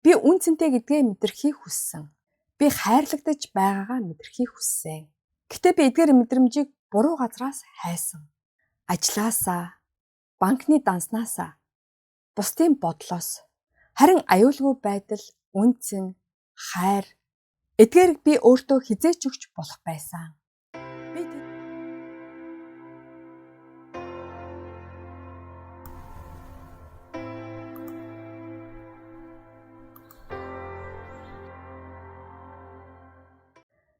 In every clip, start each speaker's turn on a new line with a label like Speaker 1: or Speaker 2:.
Speaker 1: Би үн цэнтэй гэдгээ мэдрэхийг хүссэн. Би хайрлагдаж байгаагаа мэдрэхийг хүссэн. Гэтэ би эдгээр мэдрэмжийг буруу газраас хайсан. Ажлаасаа, банкны данснаасаа, бусдын бодлоос, харин аюулгүй байдал, үнцэн, хайр эдгээрийг би өөртөө хизээч өгч болох байсан. Би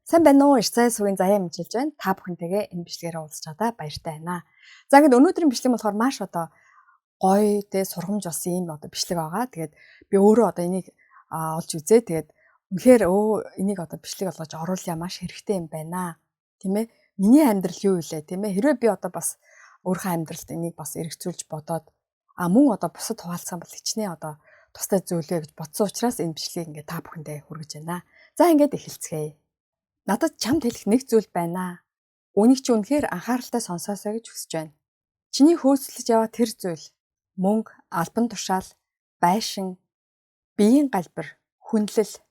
Speaker 1: Сайн байна уу? Ирцай сугийн заяа мэдчилж байна. Та бүхэнтэйгээ энэ бичлэгээрээ уулзч чадаа баяртай байна. За ингээд өнөөдрийн бичлэг болохоор маш гоё тэ сургамж болсон юм бичлэг байгаа. Тэгээд би өөрөө энийг олж үзээ. Тэгээд үнэхээр энийг бичлэг болгож оруулъя маш хэрэгтэй юм байна. Тийм ээ? Миний амьдрал юу вэ? Тийм ээ? Хэрвээ би бас өөрийнхөө амьдралд энийг бас эргэцүүлж бодоод мөн бусад хуваалцсан бол хичнээн тустай зүйлээ гэж бодсон учраас энэ бичлэгийг ингээд та бүхэндээ хүргэж байна. За ингээд эхэлцгээе. Надад чамд хэлэх нэг зүйл байна. Үнийг чи үнэхээр анхааралтай сонсоосоо гэж хүсэж байна. Чиний хөөцөлж яваа тэр зүйл мөнгө, албан тушаал, байшин, биеийн галбир, хүнлэл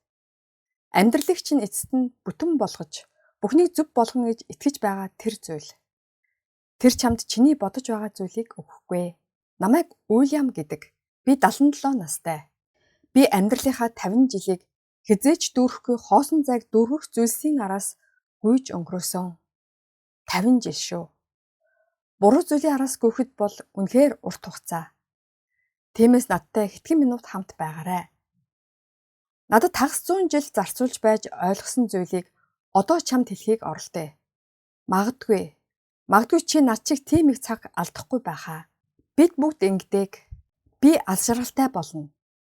Speaker 1: амьдралыг чинь эцэст нь бүтэн болгож, бүхнийг зөв болгоно гэж итгэж байгаа тэр зүйл. Тэр чамд чиний бодож байгаа зүйлийг өгөхгүй. Намайг Уильям гэдэг. Би 77 настай. Би амьдралынхаа 50 жилийг хизээч дүүрэхгүй хоосон зайг дүүргэх зүйлсийн араас гүйж өнгөрөөсөн. 50 жил шүү. Буруу зүйлийн араас гүйхэд бол үнэхээр урт хугацаа. Тиймээс надтай хэдхэн минут хамт байгаарай. Надад тагс 100 жил зарцуулж байж ойлгосон зүйлийг одоо чамд хэлхийг оролдъё. Магадгүй чи над чиг тийм их цаг алдахгүй байхаа. Бид бүгд ингэдэг. Би алс жаргалтай болно.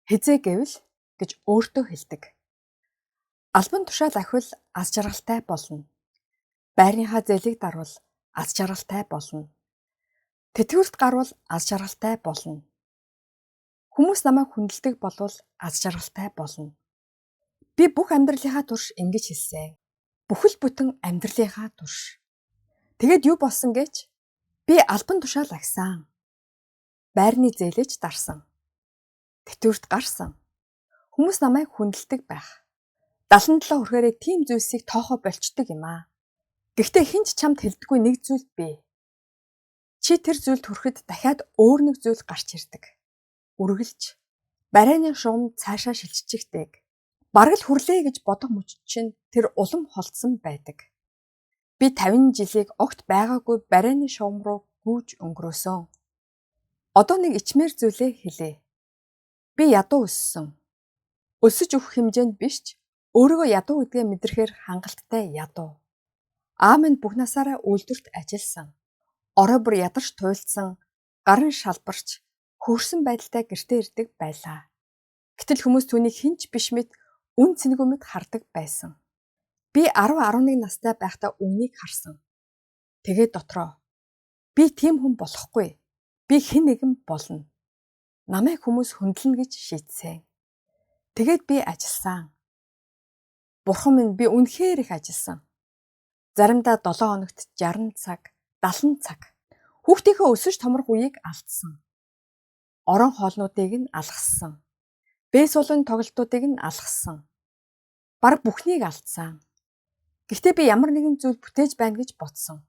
Speaker 1: Хизээ гэвэл гэж өөртөө хэлдэг. Албан тушаал ахвал аз жаргалтай болно. Байрныхаа зээлийг дарвал аз жаргалтай болно. Тэтгэврт гарвал аз жаргалтай болно. Хүмүүс намайг хүндэлдэг болвол аз жаргалтай болно. Би бүх амьдралынхаа турш ингэж хэлсэн. Бүхэл бүтэн амьдралынхаа турш. Тэгэд юу болсон гэж? Би албан тушаал агсан. Байрны зээлэж дарсан. Тэтгэврт гарсан. Хүмүүс намайг хүндэлдэг байх. 77 хүрэхээрээ тийм зүйлсийг тоохоо болчдөг юм аа. Гэхдээ хинч чамд хэлдэггүй нэг зүйл бий. Чи тэр зүйлд хүрэхэд дахиад өөр нэг зүйл гарч ирдэг. Үргэлж барайны шугам цаашаа шилжчихдэг. Бараг л хүрлээ гэж бодох мөч чинь тэр улам холдсон байдаг. Би 50 жилийг огт байгаагүй барайны шугам руу гүйж өнгөрөөсөн. Одоо нэг ичмээр зүйлээ хэлээ. Би ядуу өссөн. Өсөж өгөх хэмжээнд биш ч өөрийгөө ядуу гэдгээ мэдрэхээр хангалттай ядуу. Минь бүх насаараа үйлдвэрт ажилласан. Орой бүр ядарч туйлдсан, гарын шалбарч, хөрсөн байдалтай гэртээ ирдэг байлаа. Гэтэл хүмүүс түүнийг хинч биш мэт үн цэнгүй мэт хардаг байсан. Би 10-11 настай байхдаа үнийг харсан. Тэгээд дотроо би тийм хүн болохгүй. Би хэн нэгэн болно. Намайг хүмүүс хүндлэнэ гэж шийдсэн. Тэгээд би ажилласан. Бурхан минь би үнэхээр их ажилласан. Заримдаа 7 хоногт 60 цаг, 70 цаг. Хүүхдийнхээ өсөж томрох үеийг алдсан. Орон хоолнуудыг нь алгассан. Бейсболын тоглолтуудыг нь алгассан. Бараг бүхнийг алдсан. Гэхдээ би ямар нэгэн зүйл бүтээж байна гэж бодсон.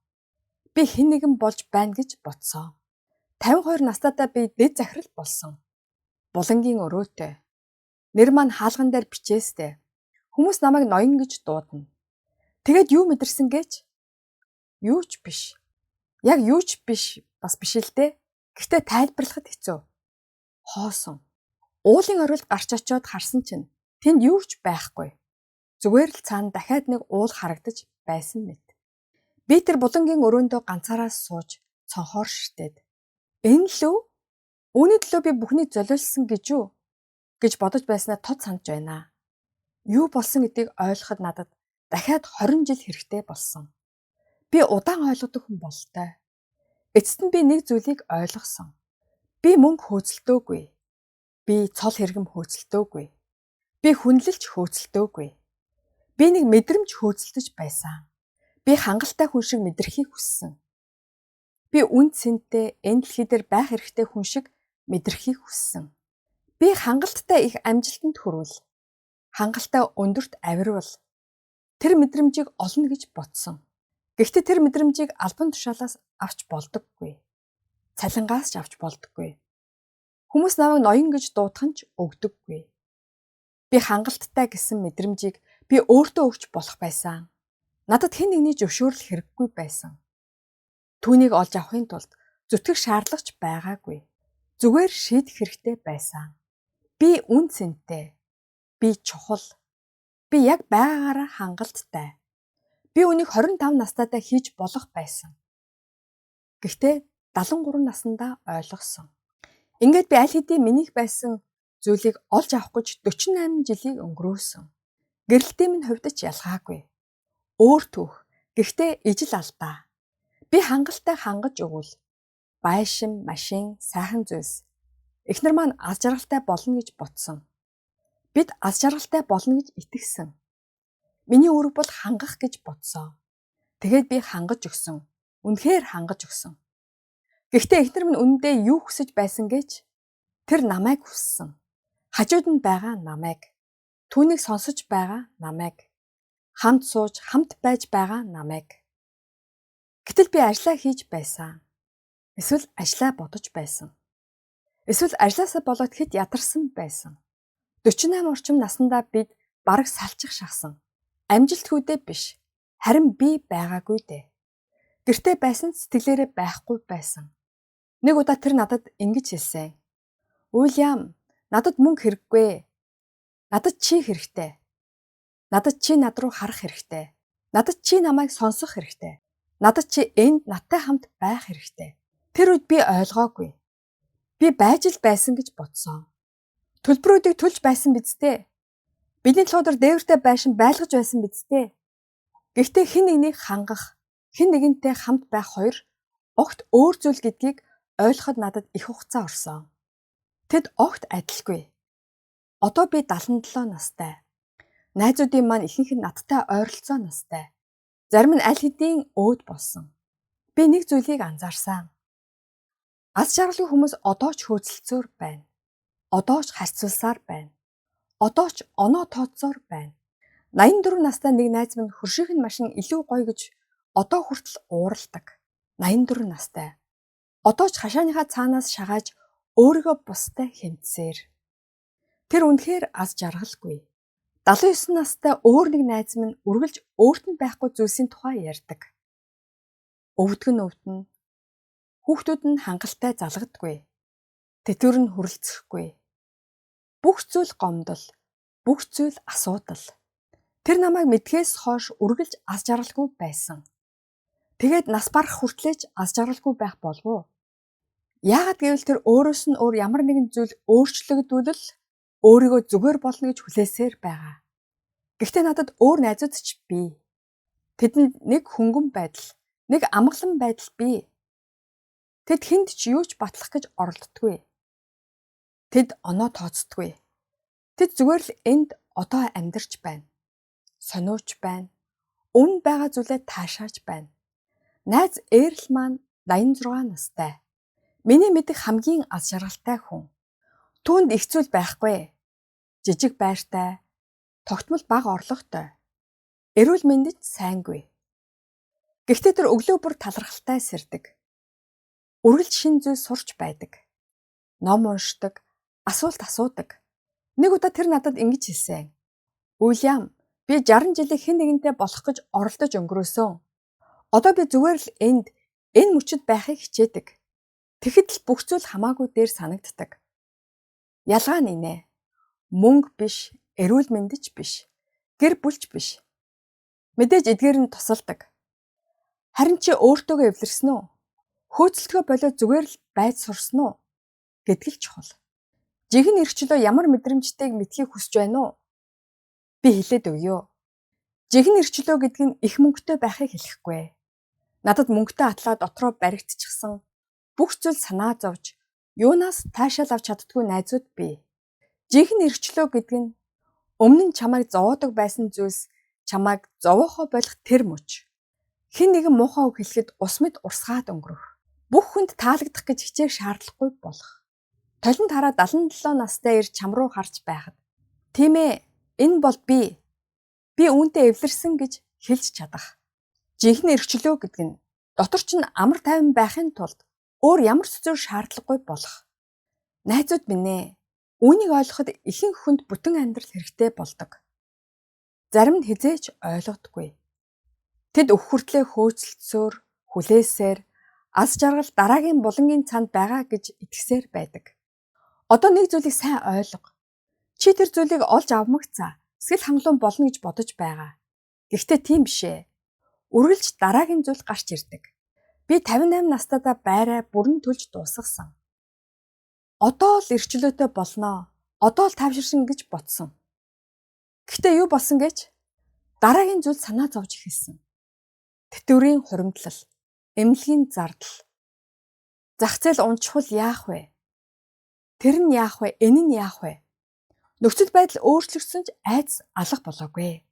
Speaker 1: Би хэн нэгэн болж байна гэж бодсон. 52 настайдаа би дэд захирал болсон. Булангийн өрөөтэй. Нэр маань хаалган дээр бичээстэй. Хүмүүс намайг ноён гэж дуудана. Тэгээд юу мэдэрсэн гэж? Юу ч биш. Яг юу ч биш бас биш л дээ. Гэхдээ тайлбарлахад хэцүү. Хоосон. Уулын орилд гарч очиод харсан чинь тэнд юу ч байхгүй. Зүгээр л цаана дахиад нэг уул харагдаж байсан мэт. Би тэр булангийн өрөөндөө ганцаараа сууж цонхоор ширтээд. Энэ л үү? Үүний төлөө би бүхнийг золиулсан гэж юу? Гэж бодож байснаа тод санаж байна. Юу болсон гэдгийг ойлгоход надад дахиад 20 жил хэрэгтэй болсон. Би удаан ойлгодог хүн болтой. Эцэст нь би нэг зүйлийг ойлгосон. Би мөнгө хөөцөлдөөгүй. Би цол хэрэгэм хөөцөлдөөгүй. Би хүнлэлж хөөцөлдөөгүй. Би нэг мэдрэмж хөөцөлдөж байсан. Би хангалттай хүн шиг мэдрэхийг хүссэн. Би үн цэнтэй энэ дэлхий дээр байх хэрэгтэй хүн шиг мэдрэхийг хүссэн. Би хангалттай их амжилтанд хүрвэл, хангалттай өндөрт авирвал тэр мэдрэмжийг олно гэж бодсон. Гэхдээ тэр мэдрэмжийг албан тушаалаас авч болдоггүй. Цалингаас ч авч болдоггүй. Хүмүүс намайг ноён гэж дуудах нь ч өгдөггүй. Би хангалттай гэсэн мэдрэмжийг би өөртөө өгч болох байсан. Надад хэн нэгний зөвшөөрөл хэрэггүй байсан. Түүнийг олж авахын тулд зүтгэх шаардлага ч байгаагүй. Зүгээр шийдэх хэрэгтэй байсан. Би үн цэнтэй. Би чухал. Би яг байгаагаараа хангалттай. Би үнийг 25 настайдаа хийж болох байсан. Гэхдээ 73 наснда ойлгосон. Ингээд би аль хэдийн минийх байсан зүйлийг олж авах гэж 48 жилийг өнгөрөөсөн. Гэрэлтийн минь хувьд ч ялгаагүй. Өөр түүх. Гэхдээ ижил алдаа. Би хангалттай хангаж өгвөл байшин, машин, сайхан зүйлс эхнэр маань аз жаргалтай болно гэж бодсон. Бид аз жаргалтай болно гэж итгэсэн. Миний үүрэг бол хангах гэж бодсон. Тэгээд би хангаж өгсөн. Үнэхээр хангаж өгсөн. Гэхдээ эхнэр минь үнэндээ юу хүсэж байсан гэж тэр намайг хүссэн. Хажууд нь байгаа намайг, түүнийг сонсож байгаа намайг, хамт сууж, хамт байж байгаа намайг. Гэтэл би ажиллаа хийж байсан. Эсвэл ажиллаа бодож байсан. Эсвэл ажилласаа болоод хэд ядарсан байсан. 48 орчим наснда бид бараг салчих шахсан. Амжилт хүүдээ биш. Харин би байгаагүй дээ. Гэртээ байсан сэтгэлээрээ байхгүй байсан. Нэг удаа тэр надад ингэж хэлсэн. Уильям, надад мөнгө хэрэггүй. Надад чи хэрэгтэй. Надад чи над руу харах хэрэгтэй. Надад чи намайг сонсох хэрэгтэй. Надад чи энд надтай хамт байх хэрэгтэй. Тэр үед би ойлгоогүй. Би байж л байсан гэж бодсон. Төлбөрүүдийг төлж байсан биз дээ. Бидний толгойд дээвэртэй байшин байлгаж байсан биз дээ. Гэхдээ хэн нэгнийг хангах, хэн нэгэнтэй хамт байх хоёр огт өөр зүйл гэдгийг ойлгоход надад их хугацаа орсон. Тэд огт адилгүй. Одоо би 77 настай. Найзуудын маань ихэнх нь надтай ойролцоо настай. Зарим нь аль хэдийн өөд болсон. Би нэг зүйлийг анзаарсан. Аз жаргалгүй хүмүүс одоо ч хөөцөлцөөр байна. Одоо ч харьцуулсаар байна. Одоо ч оноо тооцсоор байна. 84 настай нэг найз минь хөршийнхэн машин илүү гоё гэж одоо хүртэл уурладаг. 84 настай. Одоо ч хашааныхаа цаанаас шагааж өөрийгөө бустай хэмтсээр. Тэр үнэхээр аз жаргалгүй. 79 настай өөр нэг найз минь үргэлж өөрт нь байхгүй зүйлсийн тухай ярьдаг. Өвдгөн өвдөн. Хүүхдүүд нь хангалттай залгадаггүй. Тэтгэвэр нь хүрэлцэхгүй. Бүх зүйл гомдол, бүх зүйл асуудал. Тэр намайг мэдхээс хойш үргэлж аз жаргалгүй байсан. Тэгээд нас барах хүртлээч аз жаргалгүй байх болов уу? Яагаад гэвэл тэр өөрөөс нь өөр ямар нэгэн зүйл өөрчлөгдвөл өөрийгөө зүгээр болно гэж хүлээсээр байгаа. Гэхдээ надад өөр найзууд ч бий. Тэдэнд нэг хөнгөн байдал, нэг амгалан байдал бий. Тэд хүнд ч юу ч батлах гэж оролддоггүй. Тэд оноо тооцдоггүй. Тэд зүгээр л энд одоо амьдарч байна. Сониуч байна. Өмнө байгаа зүйлээ таашааж байна. Найз Эрл маань 86 настай. Миний мэдих хамгийн аз жаргалтай хүн. Түүнд их зүйл байхгүй. Жижиг байртай, тогтмол бага орлоготой. Эрүүл мэндэд сайнгүй. Гэхдээ тэр өглөө бүр талархалтай сэрдэг. Үргэлж шин зүйл сурч байдаг. Ном уншдаг, асуулт асуудаг. Нэг удаа тэр надад ингэж хэлсэн. Уильям, би 60 жилийн хэн нэгэнтэй болох гэж оролдож өнгөрөөсөн. Одоо би зүгээр л энэ мөчөд байхыг хичээдэг. Тэгэхэд л бүх зүйл хамаагүй дээр санагддаг. Ялгаа нь инээ. Мөнгө биш, эрүүл мэндэж биш, гэр бүлч биш. Мэдээж эдгээр нь тусалдаг. Харин чи өөртөөгөө эвлэрсэн үү? Хөөцөлтгөө болоод зүгээр л байж сурсан уу? Гэдг л чухал. Жинхэнэ эрхчлөө ямар мэдрэмжтэйг мэдхийг хүсэж байна уу? Би хэлээд өгье. Жинхэнэ эрхчлөө гэдэг нь их мөнгөтэй байхыг хэлэхгүй. Надад мөнгөтэй атлаа дотроо баригдчихсан бүх зүйл санаа зовж, юунаас таашаал авч чаддгүй найзууд бий. Жинхэнэ эрхчлөө гэдэг нь өмнө нь чамайг зовоодог байсан зүйлс чамайг зовоохоо болох тэр мөч. Хэн нэгэн муухай үг хэлэхэд ус мэд урсгаад өнгөрөх. Бүх хүнд таалагдах гэж хичээх шаардлагагүй болох. Толинд хараа 77 настай ир чам руу харж байхад "Тийм ээ, энэ бол би. Би үүнтэй эвлэрсэн" гэж хэлж чадах. Жинхэнэ эрхчлөө гэдэг нь дотор ч амар тайван байхын тулд өөр ямар ч зүйл шаардлагагүй болох. Найзууд минь ээ, үүнийг ойлгоход ихэнх хүнд бүтэн амьдрал хэрэгтэй болдог. Зарим нь хизээч ойлгодоггүй. Тэд өх хүртлээ хөөцөлдсөөр, хүлээсээр, аз жаргал дараагийн булангийн цанд байгаа гэж итгэсээр байдаг. Одоо нэг зүйлийг сайн ойлго. Чи тэр зүйлийг олж авмагцаа сэтгэл хангалуун болно гэж бодож байгаа. Гэхдээ тийм биш ээ. Үргэлж дараагийн зүйл гарч ирдэг. Би 58 настайдаа байраа бүрэн төлж дуусгасан. Одоо л эрхчлөөтэй болноо. Одоо л тавширсан гэж бодсон. Гэхдээ юу болсон гэж? Дараагийн зүйл санаа зовж эхэлсэн. Тэтгэврийн хуримтлал, эмнэлгийн зардал. Зах зээл унчхал яах вэ? Тэр нь яах вэ? Энэ нь яах вэ? Нөхцөл байдал өөрчлөгдсөн ч айдас алга болоогүй.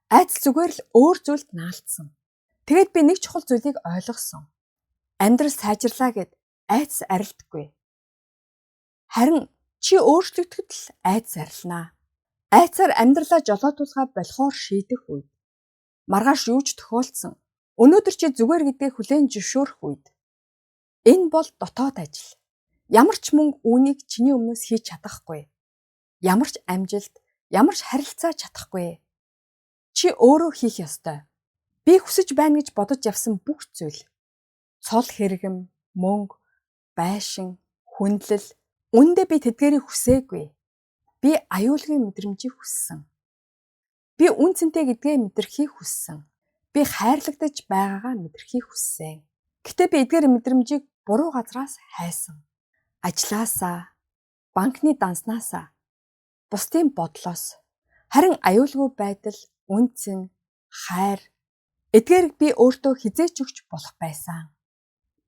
Speaker 1: Айдас зүгээр л өөр зүйлд наалтсан. Тэгээд би нэг чухал зүйлийг ойлгосон. Амьдрал сайжрлаа гэд айдас арилдаггүй. Харин чи өөрчлөгдөхөд л айдас арилнаа. Айдсаар амьдралаа жолоодуулахаа болохоор шийдэх үед. Маргааш юу ч тохиолдсон. Өнөөдөр чи зүгээр гэдгийг хүлээн зөвшөөрөх үед. Энэ бол дотоод ажил. Ямар ч мөнгө үүнийг чиний өмнөөс хийж чадахгүй. Ямар ч амжилт, ямар ч харилцаа чадахгүй. Чи өөрөө хийх ёстой. Би хүсэж байна гэж бодож явсан бүх зүйл. Цол хэрэгэм, мөнгө, байшин, хүндлэл. Үүндээ би тэдгээрийг хүсээгүй. Би аюулгүй мэдрэмжийг хүссэн. Би үн цэнтэй гэдгээ мэдрэхийг хүссэн. Би хайрлагдаж байгаагаа мэдрэхийг хүссэн. Гэтэ би эдгээр мэдрэмжийг буруу газраас хайсан. Ажлаасаа, банкны данснаасаа, бусдын бодлоос, харин аюулгүй байдал, үнцэн, хайр эдгээрийг би өөртөө хизээч өгч болох байсан.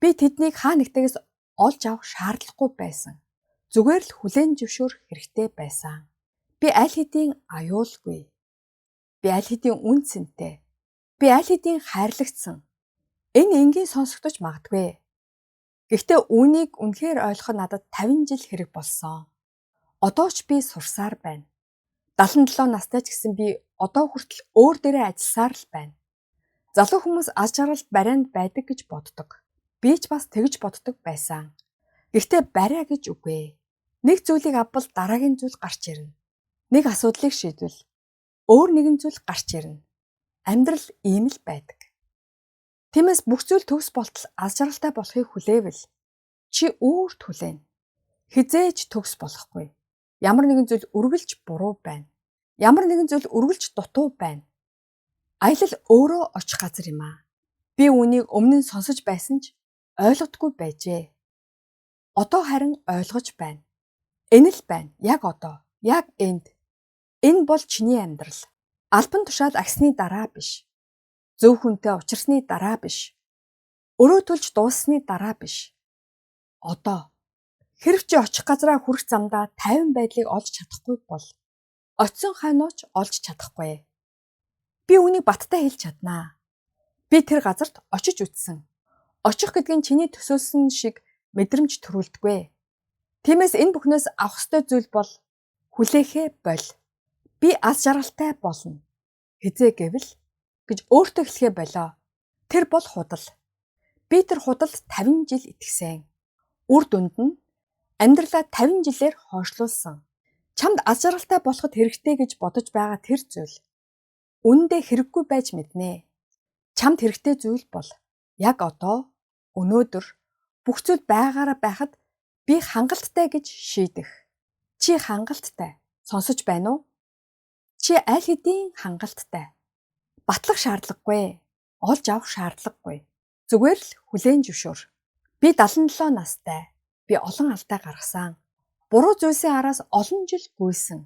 Speaker 1: Би тэднийг хаа нэгтээс олж авах шаардлагагүй байсан. Зүгээр л хүлээн зөвшөөрөх хэрэгтэй байсан. Би аль хэдийн аюулгүй. Би аль хэдийн үнцэнтэй. Би аль хэдийн хайрлагдсан. Энэ энгийн сонсогдож магадгүй. Гэхдээ үүнийг үнэхээр ойлгоход надад 50 жил хэрэг болсон. Одоо ч би сурсаар байна. 77 настай ч гэсэн би одоо хүртэл өөр дээрээ ажилласаар л байна. Залуу хүмүүс аз жаргалд барианд байдаг гэж боддог. Би ч бас тэгж боддог байсан. Гэхдээ бариа гэж үгүй. Нэг зүйлийг авбал дараагийн зүйл гарч ирнэ. Нэг асуудлыг шийдвэл өөр нэгэн зүйл гарч ирнэ. Амьдрал ийм л байдаг. Тиймээс бүх зүйл төгс болтол аз жаргалтай болохыг хүлээвэл чи үүрт хүлээнэ. Хизээж төгс болохгүй. Ямар нэгэн зүйл үргэлж буруу байна. Ямар нэгэн зүйл үргэлж дутуу байна. Аялал өөрөө очих газар юм аа. Би үүнийг өмнө нь сонсож байсан ч ойлгодгүй байжээ. Одоо харин ойлгож байна. Энэ л байна. Яг одоо. Яг энд. Энэ бол чиний амьдрал. Албан тушаал агсны дараа биш. Зөв хүнтэй учирсны дараа биш. Өрөө төлж дууссаны дараа биш. Одоо. Хэрв чи очих газараа хүрэх замдаа тайван байдлыг олж чадахгүй бол очисон хойноо ч олж чадахгүй. Би үүнийг баттай хэлж чаднаа. Би тэр газарт очиж үзсэн. Очих гэдэг нь чиний төсөөлсөн шиг мэдрэмж төрүүлдэггүй. Тиймээс энэ бүхнээс авах ёстой зүйл бол хүлээхээ боль. Би аз жаргалтай болно. Хизээ гэвэл гэж өөртөө хэлэхээ болоо. Тэр бол худал. Би тэр худалд 50 жил итгэсэн. Үр дүнд нь амьдралаа 50 жилээр хойшлуулсан. Чамд аз жаргалтай болоход хэрэгтэй гэж бодож байгаа тэр зүйл үнэндээ хэрэггүй байж мэднэ. Чамд хэрэгтэй зүйл бол яг одоо, өнөөдөр бүх зүйл байгаараа байхад би хангалттай гэж шийдэх. Чи хангалттай. Сонсож байна уу? Чи аль хэдийн хангалттай. Батлах шаардлагагүй. Олж авах шаардлагагүй. Зүгээр л хүлээн зөвшөөр. Би 77 настай. Би олон алдаа гаргасан. Буруу зүйлсийн араас олон жил гүйсэн.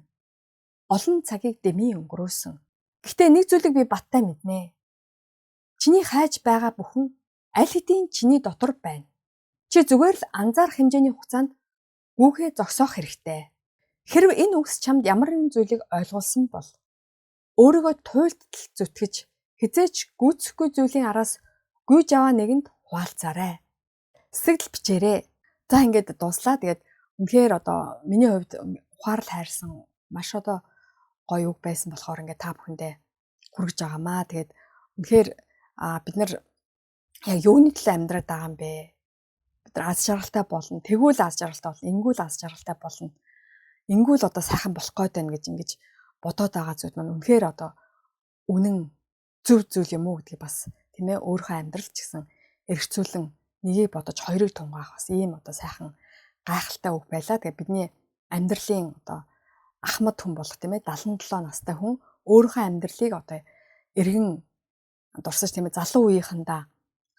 Speaker 1: Олон цагийг дэмий өнгөрөөсөн. Гэхдээ нэг зүйлийг би баттай мэднэ. Чиний хайж байгаа бүхэн аль хэдийн чиний дотор байна. Чи зүгээр л анзаарах хэмжээний хугацаанд гүүхээ зогсоох хэрэгтэй. Хэрв энэ үгс чамд ямар нэгэн зүйлийг ойлгуулсан бол өөрийгөө туйлдтал зүтгэж хизээч гүйцэхгүй зүйлийн араас гүйж аваа нэгэнд хуваалцаарай. Сэтгэл бичээрэй. За ингээд дуслаа. Тэгээд үнэхээр одоо миний хувьд ухаарл хайрсан маш одоо гоё үг байсан болохоор ингээд та бүхэндээ хүргэж байгаамаа. Тэгээд үнэхээр бид нар яг юуны төлөө амьдраад байгаа юм бэ? Бид нар аз жаргалтай болно. Тэгвэл аз жаргалтай болно. Ингүүл аз жаргалтай болно. Ингүүл одоо сайхан болох гээд байна гэж ингэж бодоод байгаа зүйл маань үнэхээр одоо үнэн зөв зүйл юм уу гэдгийг бас тийм ээ өөрийнхөө амьдрал ч гэсэн эргцүүлэн нэгийг бодож хоёрыг тунгаах бас ийм одоо сайхан гайхалтай үг байлаа. Тэгээ бидний амьдралын одоо ахмад хүн болох тийм ээ 77 настай хүн өөрийнхөө амьдралыг одоо эргэн дурсаж тийм ээ залуу үеийнхэндээ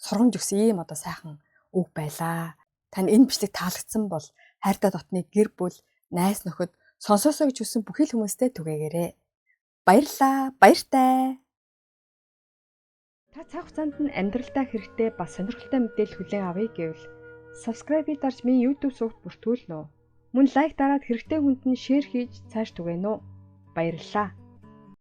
Speaker 1: сургамж өгсөн ийм одоо сайхан үг байлаа. Тань энэ бичлэг таалагдсан бол хайртай дотны гэр бүл, найз нөхөд сонсоосоо гэж хүссэн бүхий л хүмүүстээ түгээгээрэй. Баярлалаа. Баяртай. Та цаг хугацаанд нь амьдралдаа хэрэгтэй бас сонирхолтой мэдээлэл хүлээн авъя гэвэл subscribe-ийг дарж минь YouTube сувагт бүртгүүлнэ үү. Мөн лайк дараад хэрэгтэй хүнд нь шеэр хийж цааш түгээнэ үү. Баярлалаа.